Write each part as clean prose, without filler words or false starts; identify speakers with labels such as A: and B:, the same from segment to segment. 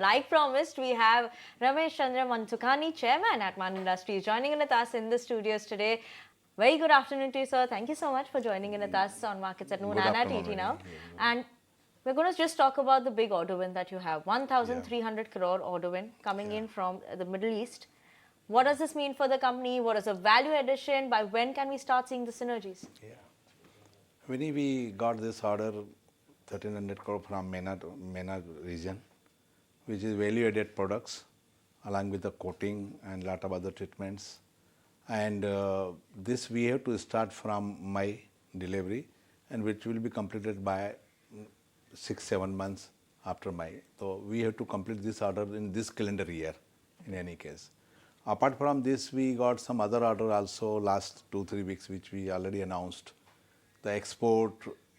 A: like promised, we have Rameshchandra Mansukhani, Chairman at Man Industries, joining in with us in the studios today. Very good afternoon to you, sir. Thank you so much for joining in with us on Markets at Noon and at ET Now. And we're going to just talk about the big order win that you have. 1,300 crore order win coming in from the Middle East. What does this mean for the company? What is the value addition? By when can we start seeing the synergies?
B: When we got this order, 1,300 crore from MENA region, which is value-added products, along with the coating and lot of other treatments. And this we have to start from May delivery, and which will be completed by 6-7 months after May. So we have to complete this order in this calendar year, in any case. Apart from this, we got some other order also last 2-3 weeks, which we already announced. The export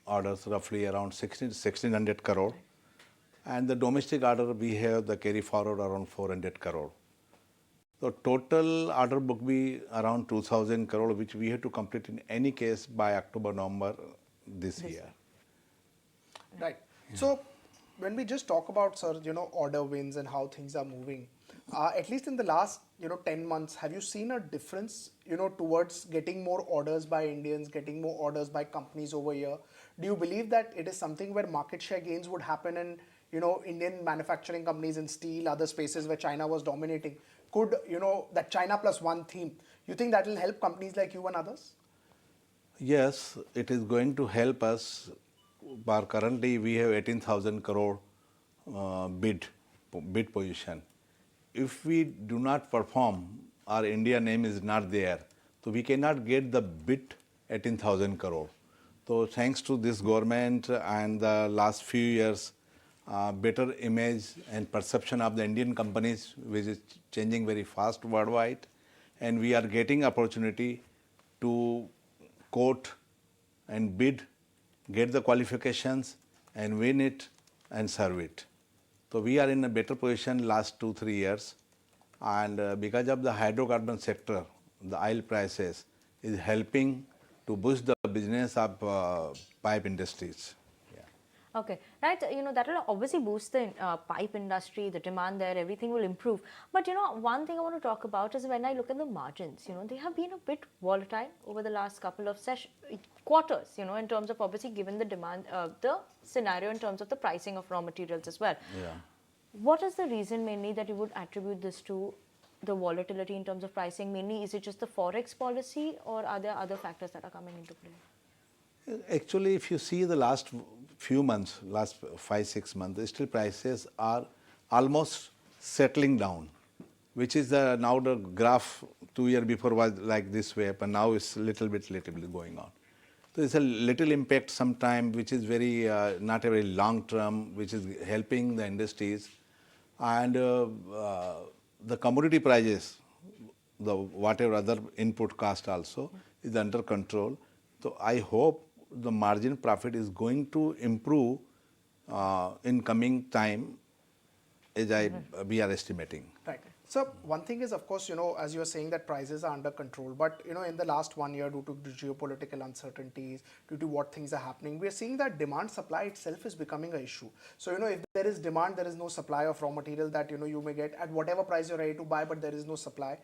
B: orders roughly around 1,600 crore, and the domestic order we have the carry forward around 400 crore. So total order book be around 2,000 crore, which we have to complete in any case by October, November this year.
C: Right. Yeah. So when we just talk about, sir, order wins and how things are moving, at least in the last 10 months, have you seen a difference towards getting more orders by Indians, getting more orders by companies over here? Do you believe that it is something where market share gains would happen in Indian manufacturing companies in steel, other spaces where China was dominating? Could that China plus one theme, you think that will help companies like you and others?
B: Yes, it is going to help us. But currently we have 18,000 crore bid position. If we do not perform, our India name is not there, so we cannot get the bid 18,000 crore. So thanks to this government and the last few years, better image and perception of the Indian companies, which is changing very fast worldwide, and we are getting opportunity to quote and bid, get the qualifications and win it and serve it. So we are in a better position last 2-3 years, and because of the hydrocarbon sector, the oil prices is helping to boost the business of pipe industries.
A: Okay, right. That will obviously boost the pipe industry, the demand there, everything will improve. But one thing I want to talk about is when I look at the margins, they have been a bit volatile over the last couple of quarters, in terms of obviously given the demand, the scenario in terms of the pricing of raw materials as well.
B: Yeah.
A: What is the reason mainly that you would attribute this to the volatility in terms of pricing? Mainly, is it just the forex policy, or are there other factors that are coming into play?
B: Actually, if you see the last few months, last 5-6 months, the steel prices are almost settling down, which is now the graph 2 years before was like this way, but now it's little bit going on. So it's a little impact sometime, which is very not a very long term, which is helping the industries, and the commodity prices, the whatever other input cost also is under control. So I hope the margin profit is going to improve in coming time, as we are estimating.
C: Right. So one thing is, of course, as you are saying that prices are under control, but in the last 1 year, due to the geopolitical uncertainties, due to what things are happening, we are seeing that demand supply itself is becoming an issue. So if there is demand, there is no supply of raw material that you may get at whatever price you're ready to buy, but there is no supply.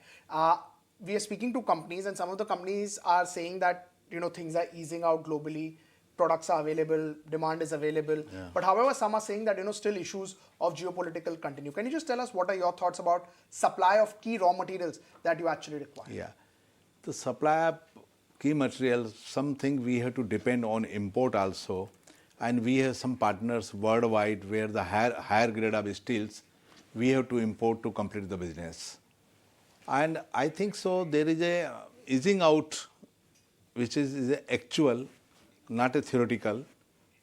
C: We are speaking to companies, and some of the companies are saying that things are easing out globally, products are available, demand is available. Yeah. But however, some are saying that still issues of geopolitical continue. Can you just tell us what are your thoughts about supply of key raw materials that you actually require?
B: Yeah, the supply of key materials, something we have to depend on import also, and we have some partners worldwide where the higher grade of steels we have to import to complete the business. And I think so there is a easing out, which is actual, not a theoretical,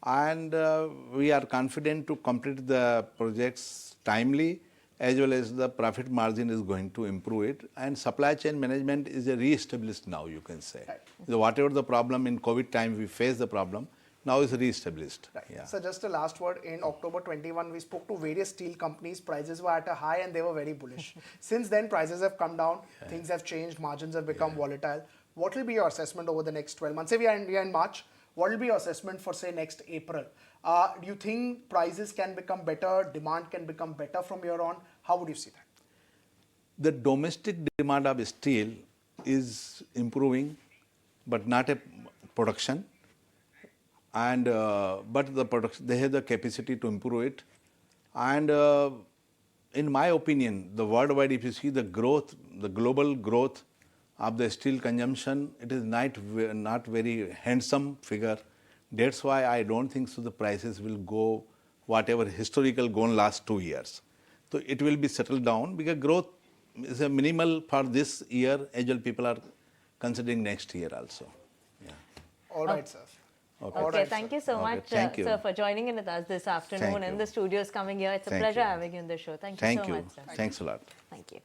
B: and we are confident to complete the projects timely, as well as the profit margin is going to improve it, and supply chain management is re-established now, you can say. Right. So whatever the problem in COVID time we faced the problem, now is re-established.
C: Right. Yeah. So just a last word, in October 21, we spoke to various steel companies, prices were at a high and they were very bullish. Since then, prices have come down, things have changed, margins have become volatile. What will be your assessment over the next 12 months? Say we are in March, what will be your assessment for, say, next April? Do you think prices can become better, demand can become better from here on? How would you see that?
B: The domestic demand of steel is improving, but not a production. And but the production, they have the capacity to improve it. And in my opinion, the worldwide, if you see the growth, the global growth of the steel consumption, it is not very handsome figure. That's why I don't think so the prices will go whatever historical gone last 2 years. So it will be settled down because growth is a minimal for this year as well people are considering next year also. Yeah.
C: All right, sir.
B: Okay.
C: All
A: Okay,
C: right,
A: thank
C: sir.
A: you so
B: Okay,
A: much,
B: thank you.
A: sir, for joining in with us this afternoon
B: Thank
A: in
B: you.
A: the studios coming here. It's a
B: Thank
A: pleasure
B: you.
A: having you in the show. Thank you
B: Thank
A: so
B: you.
A: much, sir.
B: Thanks a lot.
A: Thank you.